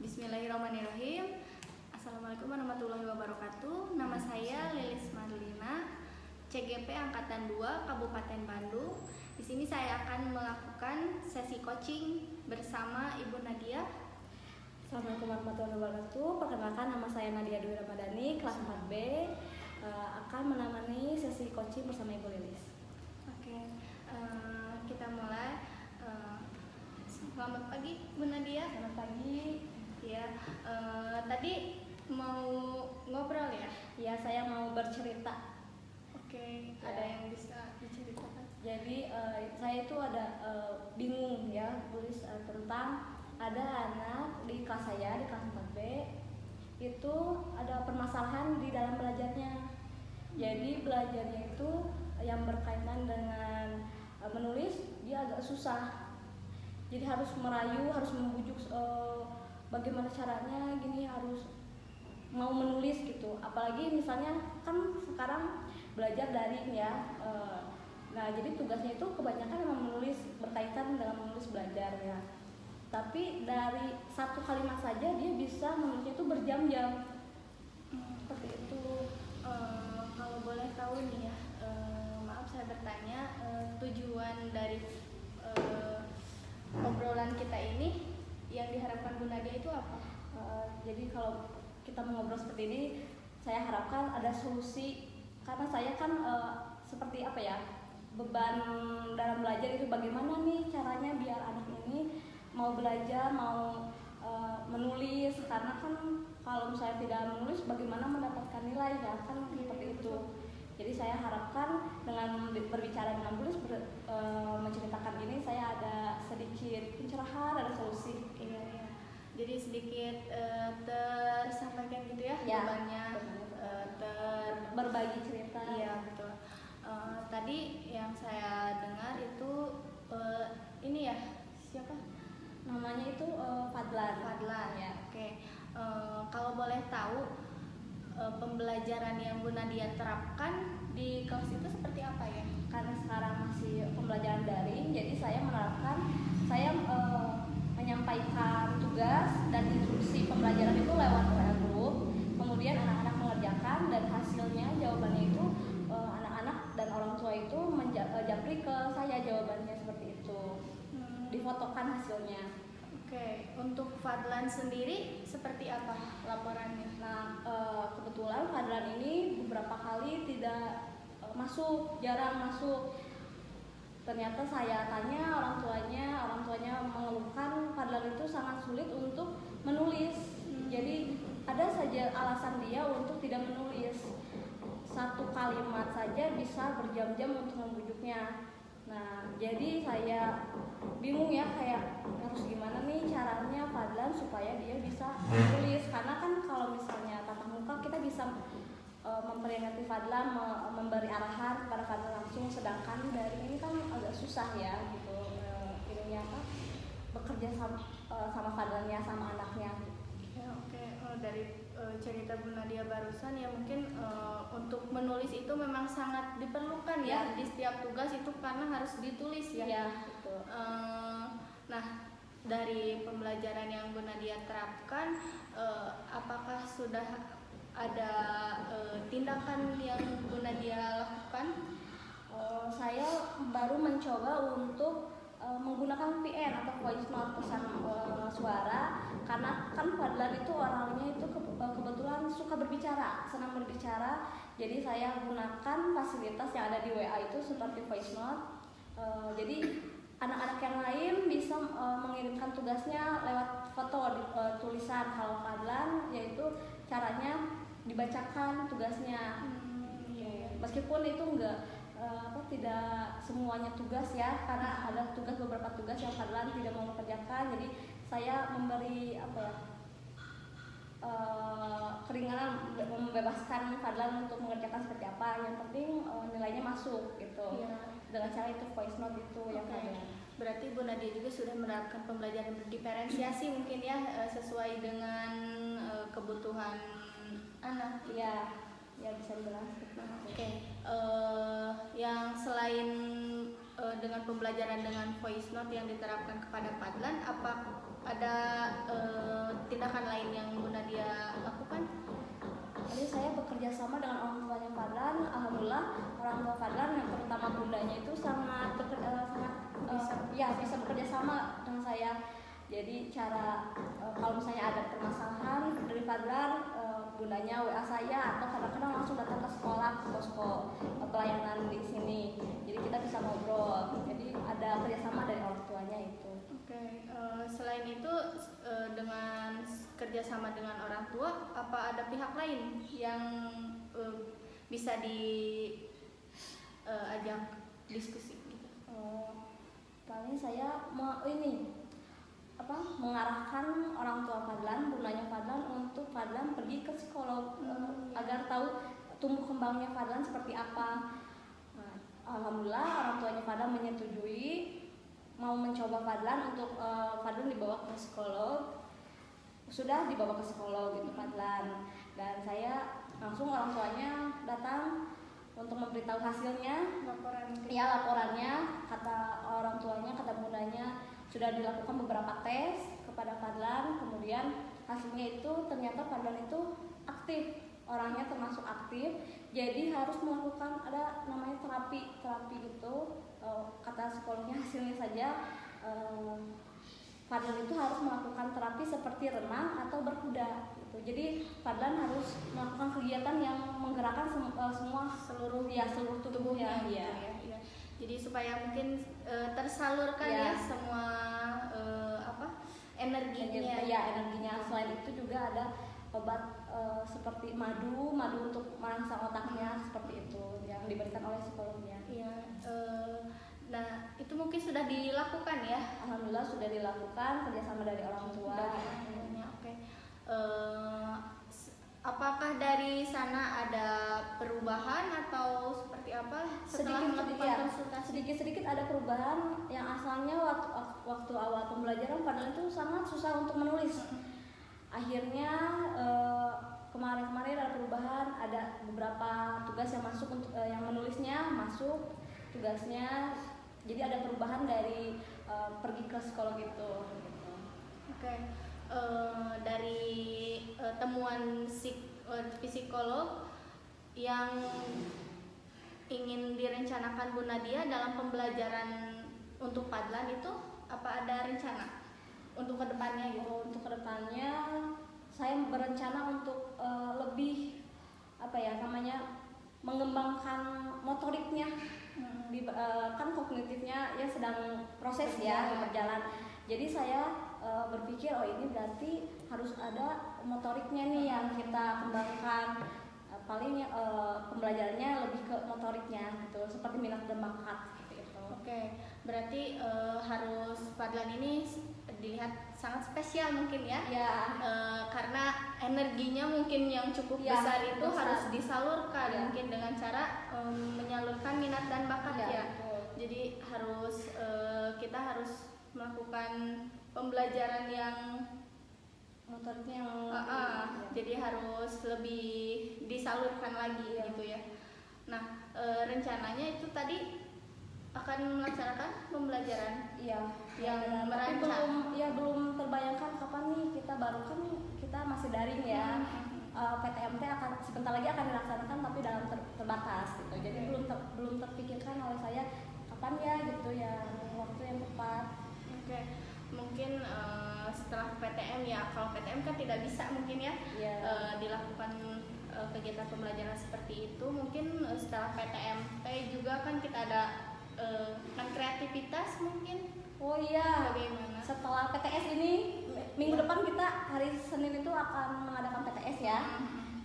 Bismillahirrahmanirrahim. Assalamualaikum warahmatullahi wabarakatuh. Nama saya Lilis Marlina, CGP Angkatan 2 Kabupaten Bandung. Di sini saya akan melakukan sesi coaching bersama Ibu Nadia. Assalamualaikum warahmatullahi wabarakatuh. Perkenalkan, nama saya Nadia Dwi Ramadhani, kelas 4B. Akan menemani sesi coaching bersama Ibu Lilis. Oke, kita mulai. Selamat pagi, Bu Nadia. Selamat pagi. Ya, tadi mau ngobrol ya? Ya, saya mau bercerita. Oke, Ya. ada yang bisa diceritakan? Jadi saya itu ada bingung ya, tulis tentang ada anak di kelas saya, di kelas 4B, itu ada permasalahan di dalam belajarnya. Jadi belajarnya itu yang berkaitan dengan menulis, dia agak susah. Jadi harus merayu, harus membujuk bagaimana caranya, gini harus mau menulis gitu. Apalagi misalnya kan sekarang belajar daring ya. Nah, jadi tugasnya itu kebanyakan memang menulis, berkaitan dengan menulis belajar ya. Tapi dari satu kalimat saja dia bisa menulisnya itu berjam-jam. Seperti itu. Kalau boleh tahu nih ya, maaf saya bertanya, tujuan dari obrolan kita ini yang diharapkan Bu Nadia itu apa? Jadi kalau kita mengobrol seperti ini, saya harapkan ada solusi, karena saya kan seperti apa ya, beban dalam belajar itu bagaimana nih caranya biar anak ini mau belajar, mau menulis, karena kan kalau misalnya tidak menulis bagaimana mendapatkan nilai ya, kan seperti itu. Jadi saya harapkan dengan berbicara dengan Bu Lilis, menceritakan ini, saya ada sedikit pencerahan, ada solusi. Iya. Jadi sedikit tersampaikan gitu ya, Ya, bebannya, berbagi cerita. Iya, betul. Tadi yang saya dengar itu ini ya, siapa? Namanya itu Fadlan ya. Oke. Kalau boleh tahu pembelajaran yang Bu Nadia terapkan di kelas itu seperti apa ya? Karena sekarang masih pembelajaran daring, jadi saya menerapkan, saya menyampaikan tugas dan instruksi pembelajaran itu lewat WA group. Kemudian anak-anak mengerjakan dan hasilnya jawabannya itu anak-anak dan orang tua itu japri ke saya jawabannya seperti itu. Difotokan hasilnya. Oke, untuk Fadlan sendiri seperti apa laporannya? Nah, kebetulan Fadlan ini beberapa kali tidak masuk, jarang masuk. Ternyata saya tanya orang tuanya mengeluhkan Fadlan itu sangat sulit untuk menulis. Jadi ada saja alasan dia untuk tidak menulis. Satu kalimat saja bisa berjam-jam untuk membujuknya. Nah, jadi saya bingung ya, kayak harus gimana nih caranya Fadlan supaya dia bisa menulis. Karena kan kalau misalnya tatap muka kita bisa memperingati Fadlan, memberi arahan kepada Fadlan langsung, sedangkan dari ini kan agak susah ya gitu, ininya apa, bekerja sama Fadlannya, sama anaknya. Ya, oke. Dari cerita Bu Nadia barusan ya, mungkin untuk menulis itu memang sangat diperlukan ya di setiap tugas itu, karena harus ditulis ya. Ya, betul. Nah, dari pembelajaran yang Bu Nadia terapkan, apakah sudah ada tindakan yang Bu Nadia lakukan? Saya baru mencoba untuk menggunakan VN atau voice note, pesan suara, karena kan Fadlan itu orangnya itu kebetulan suka berbicara, senang berbicara. Jadi saya gunakan fasilitas yang ada di WA itu seperti voice note. Jadi anak-anak yang lain bisa mengirimkan tugasnya lewat foto, tulisan. Kalau Fadlan yaitu caranya dibacakan tugasnya. Meskipun itu tidak semuanya tugas ya, karena ada beberapa tugas yang Fadlan tidak mau mengerjakan. Jadi saya memberi keringanan, membebaskan Fadlan untuk mengerjakan seperti apa. Yang penting nilainya masuk gitu. Dengan cara itu voice note itu yang Fadlan. Berarti Bu Nadia juga sudah menerapkan pembelajaran berdiferensiasi mungkin ya, sesuai dengan kebutuhan anak. Ya bisa dibilang seperti itu. Oke. Yang selain dengan pembelajaran dengan voice note yang diterapkan kepada Fadlan, apa ada tindakan kegiatan lain yang Bu Nadia lakukan? Jadi saya bekerja sama dengan orang tuanya Fadlan. Alhamdulillah orang tua Fadlan yang terutama bundanya itu sangat bisa bekerja sama dengan saya. Jadi cara kalau misalnya ada permasalahan dari Fadlan, bundanya WA saya atau kadang-kadang langsung datang ke sekolah, ke posko pelayanan di sini. Jadi kita bisa ngobrol. Jadi ada kerjasama dari orang tuanya itu. Oke, selain itu dengan kerjasama dengan orang tua, apa ada pihak lain yang bisa diajak diskusi gitu? Paling saya mengarahkan orang tua Fadlan, bundanya Fadlan untuk Fadlan pergi ke psikolog agar tahu tumbuh kembangnya Fadlan seperti apa. Nah, alhamdulillah orang tuanya Fadlan menyetujui mau mencoba Fadlan untuk Fadlan dibawa ke psikolog. Sudah dibawa ke psikolog gitu Fadlan, dan saya langsung orang tuanya datang untuk memberitahu hasilnya. Laporannya kata orang tuanya, kata bundanya sudah dilakukan beberapa tes kepada Fadlan, kemudian hasilnya itu ternyata Fadlan itu aktif, orangnya termasuk aktif, jadi harus melakukan ada namanya terapi gitu. Kata psikolognya hasilnya saja Fadlan itu harus melakukan terapi seperti renang atau berkuda gitu. Jadi Fadlan harus melakukan kegiatan yang menggerakkan seluruh tubuhnya ya. Jadi supaya mungkin tersalurkan ya semua energinya. Energinya. Selain itu juga ada obat seperti madu untuk merangsang otaknya, seperti itu yang diberikan oleh psikolognya. Iya. Nah, itu mungkin sudah dilakukan ya? Alhamdulillah sudah dilakukan kerjasama dari orang tua. Oke. Apakah dari sana ada perubahan atau seperti apa setelah melakukan konsultasi? Sedikit-sedikit ada perubahan. Yang asalnya waktu awal pembelajaran Fadlan itu sangat susah untuk menulis. Akhirnya kemarin ada perubahan, ada beberapa tugas yang masuk untuk yang menulisnya masuk tugasnya. Jadi ada perubahan dari pergi ke psikolog itu. Oke. Dari temuan psikolog yang ingin direncanakan Bu Nadia dalam pembelajaran untuk Fadlan itu, apa ada rencana untuk kedepannya gitu? Untuk kedepannya saya berencana untuk lebih mengembangkan motoriknya. Kan kognitifnya ya sedang proses berjalan. Jadi saya berpikir ini berarti harus ada motoriknya nih yang kita kembangkan. Paling pembelajarannya lebih ke motoriknya gitu, seperti minat dan bakat gitu. Oke, berarti harus Fadlan ini dilihat sangat spesial mungkin ya? Karena energinya mungkin yang cukup besar itu harus disalurkan mungkin dengan cara menyalurkan minat dan bakat ya. Jadi kita harus melakukan pembelajaran yang motoriknya jadi harus lebih disalurkan lagi gitu ya. Nah, rencananya itu tadi akan melaksanakan pembelajaran yang merancang. Belum terbayangkan kapan nih kita masih daring ya. PTMT akan sebentar lagi akan dilaksanakan tapi dalam terbatas gitu. Jadi belum terpikirkan oleh saya kapan ya gitu ya, waktu yang tepat. Oke. Mungkin setelah PTM ya, kalau PTM kan tidak bisa mungkin ya dilakukan kegiatan pembelajaran seperti itu. Mungkin setelah PTMT juga kan kita ada kan kreativitas mungkin. Bagaimana? Setelah PTS ini minggu depan kita hari Senin itu akan mengadakan PTS ya.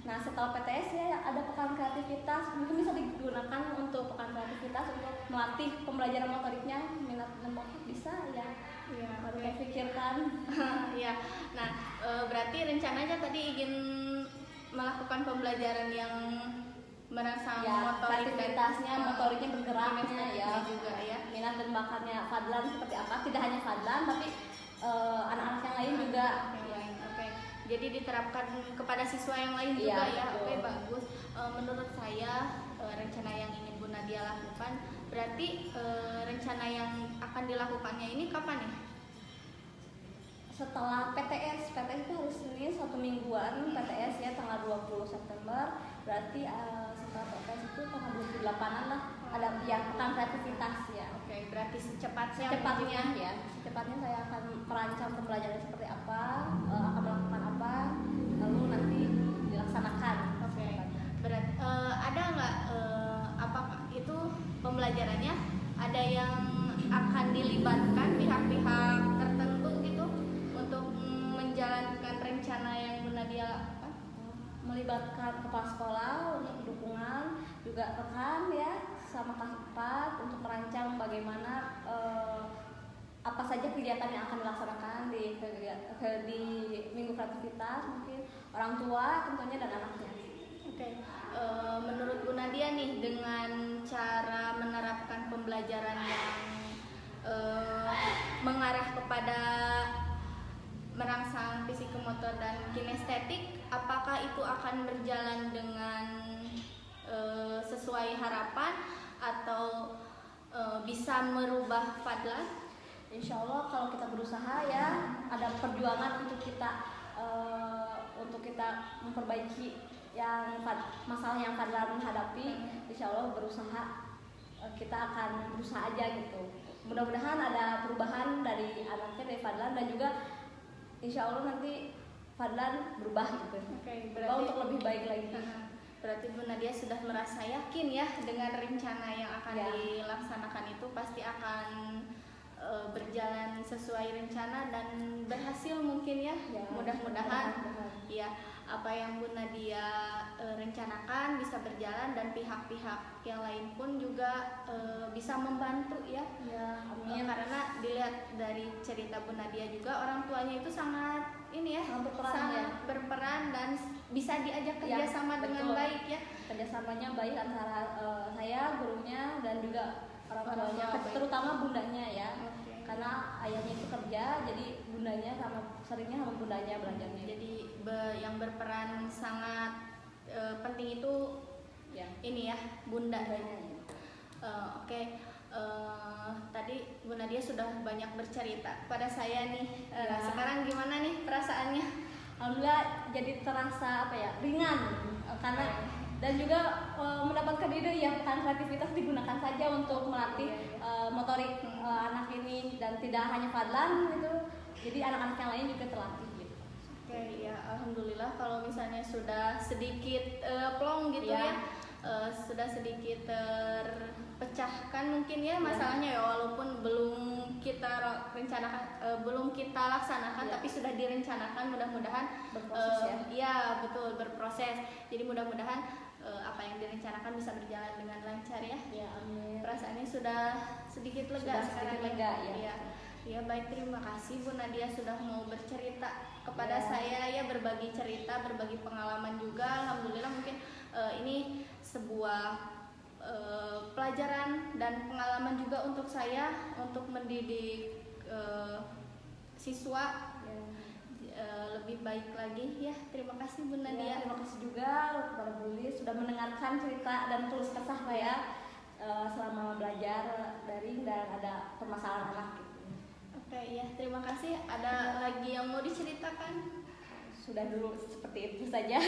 Nah setelah PTS ya ada pekan kreativitas, mungkin bisa digunakan untuk pekan kreativitas untuk melatih pembelajaran motoriknya, minat dan bakat bisa ya. Baru terpikirkan. Nah berarti rencananya tadi ingin melakukan pembelajaran yang merangsang motorik kreativitasnya, motoriknya bergeraknya juga ya. Minat dan bakatnya Fadlan seperti apa? Tidak hanya Fadlan tapi anak-anak yang lain juga. Jadi diterapkan kepada siswa yang lain juga ya. Bagus. Menurut saya rencana yang ingin Bu Nadia lakukan, berarti rencana yang akan dilakukannya ini kapan ya? Setelah PTS itu hari Senin mingguan PTS ya, tanggal 20 September. Berarti setelah PTS itu tanggal 28-an lah ada yang pekan kreativitas ya. Oke, berarti secepatnya Ya, secepatnya saya akan merancang pembelajaran seperti apa, akan melakukan apa, lalu nanti dilaksanakan. Oke. Berarti ada nggak apakah itu pembelajarannya ada yang akan dilibatkan pihak-pihak tertentu gitu untuk menjalankan rencana yang Bu Nadia lakukan? Melibatkan kepala sekolah untuk dukungan, juga rekan ya sama kelas 4 untuk merancang bagaimana apa saja kegiatan yang akan dilaksanakan di minggu kreativitas, mungkin orang tua tentunya dan anaknya. Oke. Menurut Bu Nadia nih, dengan cara menerapkan pembelajaran yang mengarah kepada merangsang psikomotor dan kinestetik, apakah itu akan berjalan dengan sesuai harapan atau bisa merubah Fadlan? Insya Allah kalau kita berusaha ya, ada perjuangan untuk kita memperbaiki masalah yang Fadlan hadapi. Insya Allah berusaha, kita akan berusaha aja gitu. Mudah-mudahan ada perubahan dari anaknya, dari Fadlan, dan juga insya Allah nanti Fadlan berubah gitu. Oke, berubah untuk lebih baik lagi. Berarti Bu Nadia sudah merasa yakin ya dengan rencana yang akan dilaksanakan itu pasti akan berjalan sesuai rencana dan berhasil mungkin ya, mudah-mudahan ya apa yang Bu Nadia rencanakan bisa berjalan dan pihak-pihak yang lain pun juga bisa membantu ya, amin. Karena dilihat dari cerita Bu Nadia juga orang tuanya itu sangat ini ya, sangat berperan dan bisa diajak kerjasama dengan baik ya. Kerjasamanya baik antara saya, gurunya, dan juga orang tuanya, terutama bundanya ya. Karena ayahnya itu kerja, jadi bundanya seringnya sama bundanya belajarnya. Jadi yang berperan sangat penting itu ini ya, bunda. Oke. Tadi Bu Nadia sudah banyak bercerita pada saya nih. Sekarang gimana nih perasaannya? Alhamdulillah jadi terasa ringan karena dan juga mendapatkan ide ya, pekan kreativitas digunakan saja untuk melatih motorik anak ini, dan tidak hanya Fadlan gitu, jadi anak-anak yang lain juga terlatih gitu. Oke, ya alhamdulillah kalau misalnya sudah sedikit plong gitu ya, sudah sedikit terpecahkan mungkin ya masalahnya ya, walaupun belum kita rencanakan, belum kita laksanakan, tapi sudah direncanakan, mudah-mudahan berproses ya betul, berproses. Jadi mudah-mudahan apa yang direncanakan bisa berjalan dengan lancar ya. Ya, amin. Perasaannya sudah sedikit lega sekarang. Ya. Ya baik, terima kasih Bu Nadia sudah mau bercerita kepada saya ya, berbagi cerita, berbagi pengalaman juga. Alhamdulillah mungkin ini sebuah pelajaran dan pengalaman juga untuk saya untuk mendidik siswa lebih baik lagi ya. Terima kasih Bu Nadia. Terima kasih juga kepada Bu Lilis sudah mendengarkan cerita dan tulis kesah saya selama belajar daring dan ada permasalahan anak gitu. Oke ya, terima kasih. Ada lagi yang mau diceritakan? Sudah dulu seperti itu saja.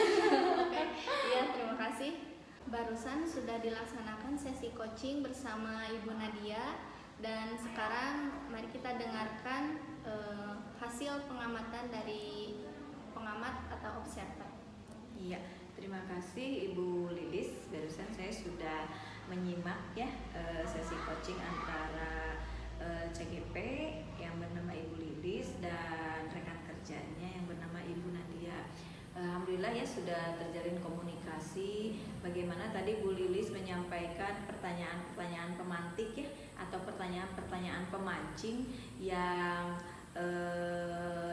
Oke, iya terima kasih. Barusan sudah dilaksanakan sesi coaching bersama Ibu Nadia, dan sekarang mari kita dengarkan hasil pengamatan dari pengamat atau observer. Iya, terima kasih Ibu Lilis. Barusan saya sudah menyimak ya sesi coaching antara CGP yang bernama Ibu Lilis dan rekan kerjanya yang bernama Ibu Nadia. Alhamdulillah ya sudah terjalin komunikasi. Bagaimana tadi Bu Lilis menyampaikan pertanyaan-pertanyaan pemantik ya, atau pertanyaan-pertanyaan pemancing yang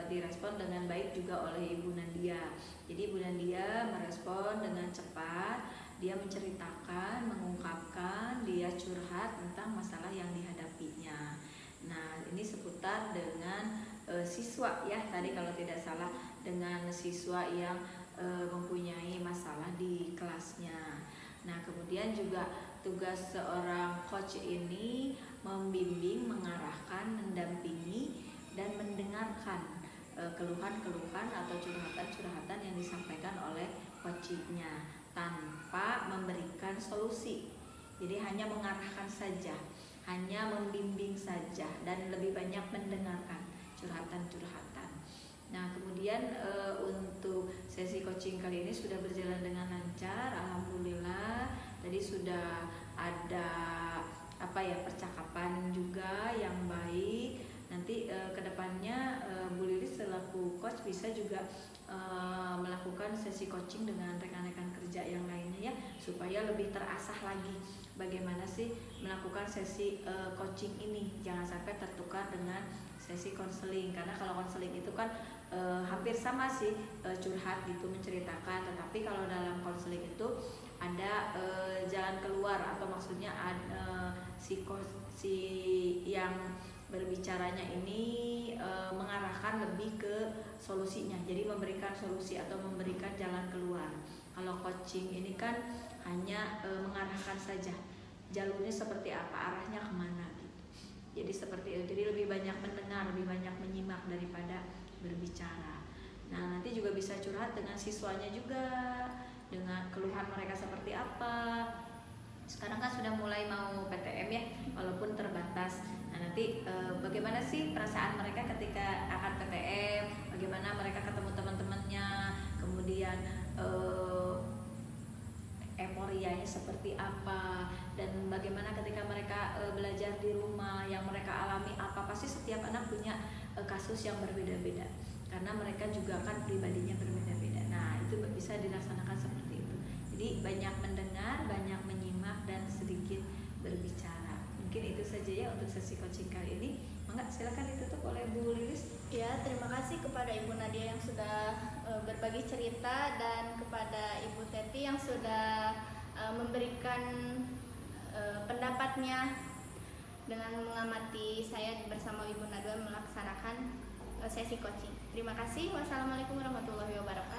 direspon dengan baik juga oleh Ibu Nadia. Jadi Ibu Nadia merespon dengan cepat, dia menceritakan, mengungkapkan, dia curhat tentang masalah yang dihadapinya. Nah, ini seputar dengan siswa ya, tadi kalau tidak salah, dengan siswa yang mempunyai masalah di kelasnya. Nah, kemudian juga tugas seorang coach ini membimbing, mengarahkan, mendampingi dan mendengarkan keluhan-keluhan atau curhatan-curhatan disampaikan oleh coachingnya tanpa memberikan solusi. Jadi hanya mengarahkan saja, hanya membimbing saja, dan lebih banyak mendengarkan curhatan-curhatan. Nah, kemudian untuk sesi coaching kali ini sudah berjalan dengan lancar, alhamdulillah. Tadi sudah ada percakapan juga yang baik. Nanti kedepannya Bu Lilis selaku coach bisa juga melakukan sesi coaching dengan rekan-rekan kerja yang lainnya ya, supaya lebih terasah lagi bagaimana sih melakukan sesi coaching ini. Jangan sampai tertukar dengan sesi konseling, karena kalau konseling itu kan hampir sama sih, curhat gitu, menceritakan. Tetapi kalau dalam konseling itu ada jalan keluar, atau maksudnya ada si yang berbicaranya ini mengarahkan lebih ke solusinya, jadi memberikan solusi atau memberikan jalan keluar. Kalau coaching ini kan hanya mengarahkan saja, jalurnya seperti apa, arahnya kemana gitu. Jadi seperti itu, jadi lebih banyak mendengar, lebih banyak menyimak daripada berbicara. Nah, nanti juga bisa curhat dengan siswanya juga, dengan keluhan mereka seperti apa. Sekarang kan sudah mulai mau PTM ya, walaupun terbatas. Nah, nanti bagaimana sih perasaan mereka ketika akan PTM, bagaimana mereka ketemu teman-temannya, kemudian euforianya seperti apa, dan bagaimana ketika mereka belajar di rumah, yang mereka alami apa. Pasti setiap anak punya kasus yang berbeda-beda, karena mereka juga kan pribadinya berbeda-beda. Nah, itu bisa dilaksanakan seperti itu. Jadi banyak mendengar, banyak menyimak, dan sedikit berbicara. Mungkin itu saja ya untuk sesi coaching kali ini. Mangga, silakan ditutup oleh Bu Lilis. Ya, terima kasih kepada Ibu Nadia yang sudah berbagi cerita, dan kepada Ibu Teti yang sudah memberikan pendapatnya dengan mengamati saya bersama Ibu Nadia melaksanakan sesi coaching. Terima kasih. Wassalamualaikum warahmatullahi wabarakatuh.